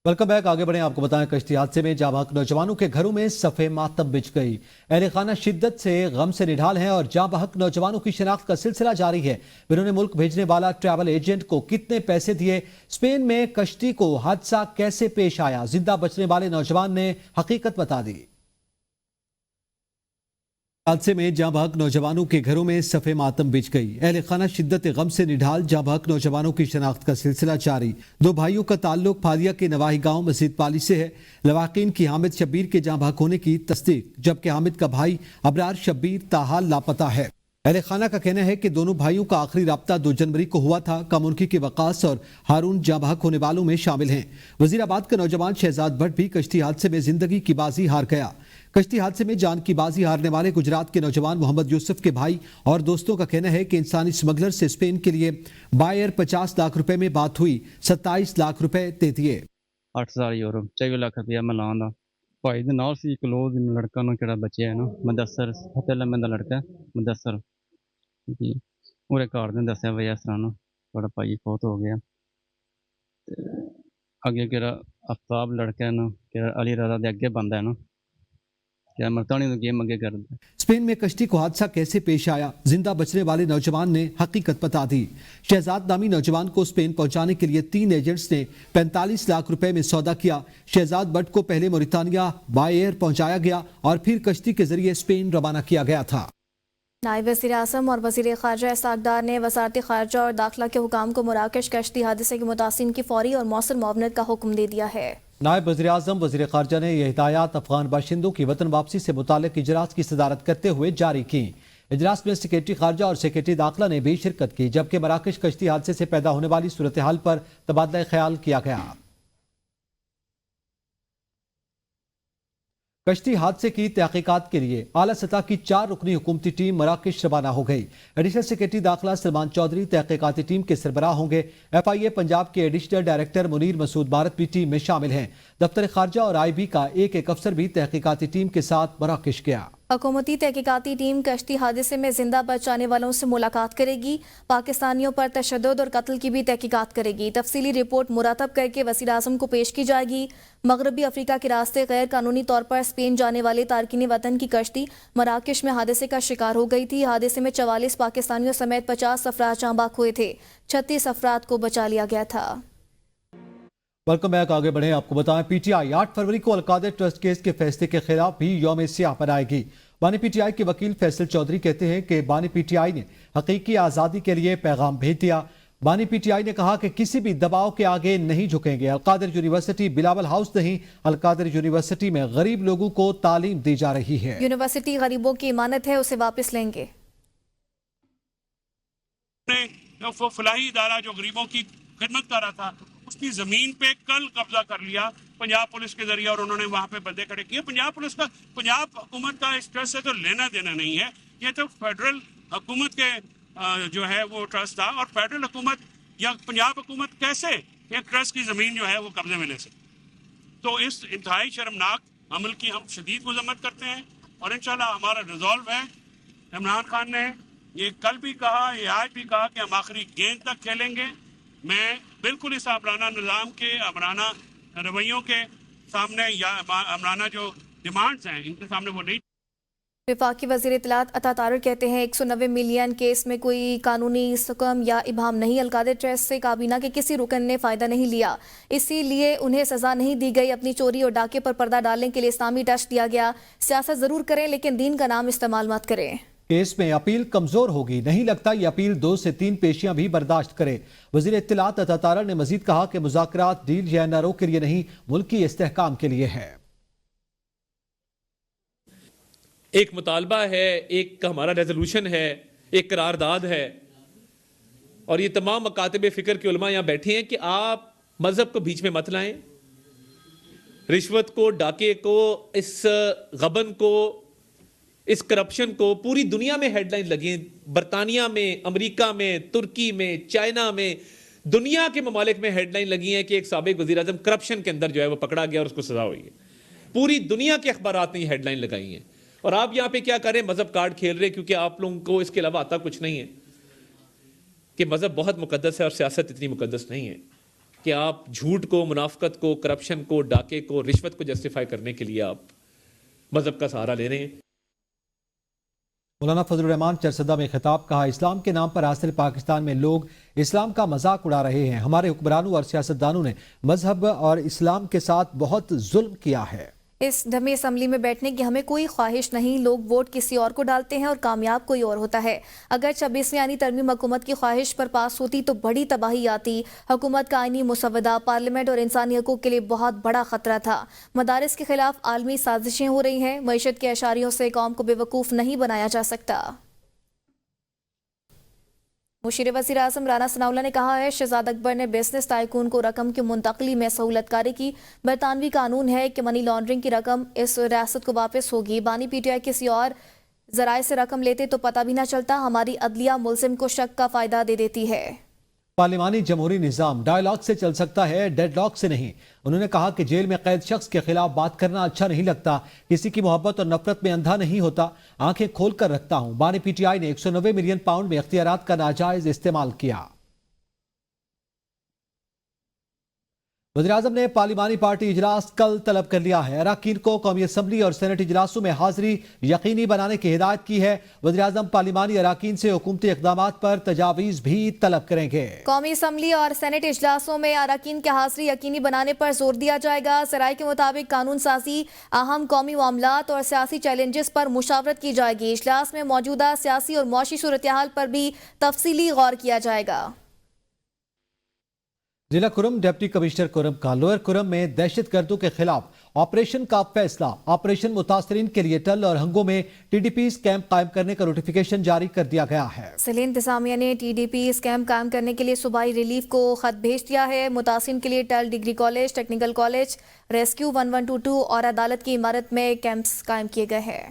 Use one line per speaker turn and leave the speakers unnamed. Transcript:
Welcome back. आगे बढ़े, आपको बताएं कश्ती हादसे में जाँ बहक नौजवानों के घरों में सफे मातम बिछ गई। अहले खाना शिद्दत से गम से निढाल हैं और जाँ बहक नौजवानों की शिनाख्त का सिलसिला जारी है। इन्होंने मुल्क भेजने वाला ट्रैवल एजेंट को कितने पैसे दिए, स्पेन में कश्ती को हादसा कैसे पेश आया, जिंदा बचने वाले नौजवान ने हकीकत बता दी। हादसे में जाँ बहक नौजवानों के घरों में सफे मातम बिछ गई। अहले खाना शिद्दत गम से निढाल, जाँ बहक नौजवानों की शनाख्त का सिलसिला जारी। दो भाइयों का ताल्लुक फादिया के नवाही गांव मस्जिद पाली से है। लवाकिन की हामिद शब्बीर के जाँ बहक होने की तस्दीक, जबकि हामिद का भाई अबरार शब्बीर ताहाल लापता है। अहले खाना का कहना है कि दोनों भाइयों का आखिरी राब्ता 2 जनवरी को हुआ था। कमुनकी के वकास और हारून जाँ बहक होने वालों में शामिल हैं। वजीराबाद का नौजवान शहजाद भट्ट भी कश्ती हादसे में जिंदगी की बाजी हार गया। कश्ती हादसे में जान की बाजी हारने वाले गुजरात के नौजवान मोहम्मद यूसुफ के भाई और दोस्तों का कहना है कि इंसानी स्मगलर से स्पेन के लिए बायर 50 लाख रुपए में बात हुई, 27 लाख रुपए दे दिए।
8000 यूरो 24 ਲੱਖ ਰੁਪਇਆ ਮੈਂ ਲਾਉਂਦਾ ਭਾਈ ਦੇ ਨਾਲ ਸੀ ਕਲੋਜ਼ ਲੜਕਾ ਨੂੰ ਕਿਹੜਾ ਬਚਿਆ ਹੈ ਨਾ ਮੁਦੱਸਰ ਫਤਿਹ ਅਹਿਮਦ ਦਾ ਲੜਕਾ ਮੁਦੱਸਰ ਜੀ ਉਹਦੇ ਘਰ ਦੇ ਦੱਸਿਆ ਵੀ ਇਸ ਤਰ੍ਹਾਂ ਨਾ ਤੁਹਾਡਾ ਭਾਈ ਫੌਤ ਹੋ ਗਿਆ ਤੇ ਅੱਗੇ ਕਿਹੜਾ ਅਫਤਾਬ ਲੜਕਾ ਹੈ ਨਾ ਕਿਹੜਾ ਅਲੀ ਰਜ਼ਾ ਦੇ ਅੱਗੇ ਬੰਦਾ ਹੈ ਨਾ क्या मरतानी तो गेम आगे कर दे।
स्पेन में कश्ती को हादसा कैसे पेश आया, जिंदा बचने वाले नौजवान ने हकीकत बता दी। शहजाद नामी नौजवान को स्पेन पहुंचाने के लिए 3 एजेंट्स ने 45 लाख रुपए में सौदा किया। शहजाद भट्ट को पहले मोरितानिया बाय एयर पहुंचाया गया और फिर कश्ती के जरिए स्पेन रवाना किया गया था।
नायब वज़ीर आज़म और वज़ीर ख़ारजा इस्हाक़ ने वज़ारत ख़ारजा और दाखिला के हुकाम को मराकश कश्ती हादसे के मुतासिरीन की फौरी और मौसर मुआवनत का हुक्म दे दिया है।
नायब वज़ीर आज़म वज़ीर ख़ारजा ने यह हिदायत अफ़गान बाशिंदों की वतन वापसी से मुताल्लिक़ इजलास की सदारत करते हुए जारी की। इजलास में सेक्रेटरी ख़ारजा और सेक्रेटरी दाखिला ने भी शिरकत की, जबकि मराकश कश्ती हादसे से पैदा होने वाली सूरत हाल पर तबादला ख्याल किया गया। कश्ती हादसे की तहकीकात के लिए आला सतह की 4 रुकनी हुकूमती टीम मराकश रवाना हो गई। एडिशनल सेक्रेटरी दाखिला सलमान चौधरी तहकीकाती टीम के सरबराह होंगे। FIA पंजाब के एडिशनल डायरेक्टर मुनीर मसूद भारत भी टीम में शामिल हैं। दफ्तर खारजा और IB का एक अफसर भी तहकीकाती टीम के साथ मराकश गया।
हुकूमती तहकीकाती टीम कश्ती हादसे में जिंदा बच जाने वालों से मुलाकात करेगी। पाकिस्तानियों पर तशद्दुद और कत्ल की भी तहकीकात करेगी। तफसीली रिपोर्ट मुरातब करके वज़ीर आज़म को पेश की जाएगी। मगरबी अफ्रीका के रास्ते गैर कानूनी तौर पर स्पेन जाने वाले तारकिन वतन की कश्ती मराकश में हादसे का शिकार हो गई थी। हादसे में 44 पाकिस्तानियों समेत 50 अफराद जाँ बहक हुए थे। 36 अफराद को बचा लिया गया था।
Welcome back. आगे बढ़े, आपको बताएं PTI 8 फरवरी को अलकादर ट्रस्ट केस के फैसले के खिलाफ भी यौम सियाह मनाएगी। बानी PTI के वकील फैसल चौधरी कहते हैं कि बानी PTI ने हकीकी आज़ादी के लिए पैगाम भेज दिया। बानी PTI ने कहा कि किसी भी दबाव के आगे नहीं झुकेंगे। अलकादर यूनिवर्सिटी बिलावल हाउस नहीं, अलकादर यूनिवर्सिटी में गरीब लोगों को तालीम दी जा रही है।
यूनिवर्सिटी गरीबों की इमानत है, उसे वापस लेंगे।
वो फलाही इदारा जो गरीबों की खिदमत कर रहा था, उसकी जमीन पे कल कब्जा कर लिया पंजाब पुलिस के जरिए और उन्होंने वहां पे बंदे खड़े किए। पंजाब हुकूमत का इस ट्रस्ट से तो लेना देना नहीं है। ये तो फेडरल हुकूमत के जो है वो ट्रस्ट था और फेडरल हुकूमत या पंजाब हुकूमत कैसे एक ट्रस्ट की जमीन जो है वो कब्जे में ले सकती। तो इस इंतहाई शर्मनाक अमल की हम शदीद मजम्मत करते हैं और इंशाल्लाह हमारा रिजॉल्व है। इमरान खान ने ये कल भी कहा, ये आज भी कहा कि हम आखिरी गेंद तक खेलेंगे। मैं बिल्कुल इस आमराना निज़ाम के आमराना रवैयों के सामने या आमराना जो डिमांड्स हैं इनके सामने वो नहीं।
वफाकी वज़ीर इत्तलात अता तारर कहते हैं 190 मिलियन केस में कोई कानूनी सुकम या इबाम नहीं। अलकादर ट्रस्ट से काबीना के किसी रुकन ने फ़ायदा नहीं लिया, इसीलिए उन्हें सज़ा नहीं दी गई। अपनी चोरी और डाके पर पर्दा डालने के लिए इस्लामी टच दिया गया। सियासत ज़रूर करें लेकिन दीन का नाम इस्तेमाल मत करें।
केस में अपील कमजोर होगी, नहीं लगता ये अपील 2 से 3 पेशियां भी बर्दाश्त करे। वज़ीर इत्तलात अता तारर ने मजीद कहा कि मुज़ाकरात डील या NRO के लिए नहीं, मुल्की इस्तेहकाम के लिए है।
एक मुतालबा है, एक हमारा रेजोल्यूशन है, एक करारदाद है और ये तमाम मकातब फ़िक्र के उलमा यहाँ बैठे हैं कि आप मजहब को बीच में मत लाएं। रिश्वत को, डाके को, इस गबन को, इस करप्शन को पूरी दुनिया में हेडलाइन लगी। बरतानिया में, अमेरिका में, तुर्की में, चाइना में, दुनिया के ममालिक में हेडलाइन लगी है कि एक साबिक वज़ीर आज़म करप्शन के अंदर जो है वो पकड़ा गया और उसको सजा हुई है। पूरी दुनिया के अखबारात ने हेडलाइन लगाई हैं और आप यहाँ पे क्या करें, मजहब कार्ड खेल रहे, क्योंकि आप लोगों को इसके अलावा आता कुछ नहीं है कि मजहब बहुत मुकद्दस है और सियासत इतनी मुकद्दस नहीं है। کہ آپ جھوٹ کو، منافقت کو، کرپشن کو، ڈاکے کو، رشوت کو جسٹیفائی کرنے کے لیے آپ مذہب کا سہارا لے رہے ہیں۔
مولانا فضل الرحمان چرسدہ میں خطاب، کہا اسلام کے نام پر حاصل پاکستان میں لوگ اسلام کا مذاق اڑا رہے ہیں۔ ہمارے حکمرانوں اور سیاستدانوں نے مذہب اور اسلام کے ساتھ بہت ظلم کیا ہے۔
اس ڈھمی اسمبلی میں بیٹھنے کی ہمیں کوئی خواہش نہیں، لوگ ووٹ کسی اور کو ڈالتے ہیں اور کامیاب کوئی اور ہوتا ہے۔ اگر 26ویں آئینی ترمیم حکومت کی خواہش پر پاس ہوتی تو بڑی تباہی آتی۔ حکومت کا آئینی مسودہ پارلیمنٹ اور انسانی حقوق کے لیے بہت بڑا خطرہ تھا۔ مدارس کے خلاف عالمی سازشیں ہو رہی ہیں، معیشت کے اشاریوں سے قوم کو بے وقوف نہیں بنایا جا سکتا۔ مشیر وزیر اعظم رانا ثناء اللہ نے کہا ہے شہزاد اکبر نے بزنس تائکون کو رقم کی منتقلی میں سہولت کاری کی۔ برطانوی قانون ہے کہ منی لانڈرنگ کی رقم اس ریاست کو واپس ہوگی۔ بانی پی ٹی آئی کسی اور ذرائع سے رقم لیتے تو پتہ بھی نہ چلتا۔ ہماری عدلیہ ملزم کو شک کا فائدہ دے دیتی ہے۔
پارلیمانی جمہوری نظام ڈائیلاگ سے چل سکتا ہے، ڈیڈ لاک سے نہیں۔ انہوں نے کہا کہ جیل میں قید شخص کے خلاف بات کرنا اچھا نہیں لگتا، کسی کی محبت اور نفرت میں اندھا نہیں ہوتا، آنکھیں کھول کر رکھتا ہوں۔ بانی پی ٹی آئی نے 190 ملین پاؤنڈ میں اختیارات کا ناجائز استعمال کیا۔ وزیراعظم نے پارلیمانی پارٹی اجلاس کل طلب کر لیا ہے۔ اراکین کو قومی اسمبلی اور سینٹ اجلاسوں میں حاضری یقینی بنانے کی ہدایت کی ہے۔ وزیراعظم پارلیمانی اراکین سے حکومتی اقدامات پر تجاویز بھی طلب کریں گے۔
قومی اسمبلی اور سینٹ اجلاسوں میں اراکین کی حاضری یقینی بنانے پر زور دیا جائے گا۔ ذرائع کے مطابق قانون سازی، اہم قومی معاملات اور سیاسی چیلنجز پر مشاورت کی جائے گی۔ اجلاس میں موجودہ سیاسی اور معاشی صورتحال پر بھی تفصیلی غور کیا جائے گا۔
ضلع کرم ڈپٹی کمشنر کرم کا لوئر کرم میں دہشت گردوں کے خلاف آپریشن کا فیصلہ۔ آپریشن متاثرین کے لیے ٹل اور ہنگوں میں ٹی ڈی پیز کیمپ قائم کرنے کا نوٹیفیکیشن جاری کر دیا گیا ہے۔
ضلع انتظامیہ نے ٹی ڈی پیز کیمپ قائم کرنے کے لیے صوبائی ریلیف کو خط بھیج دیا ہے۔ متاثرین کے لیے Thal degree college, technical college, rescue 1122 اور عدالت کی عمارت میں کیمپس قائم کیے گئے ہیں۔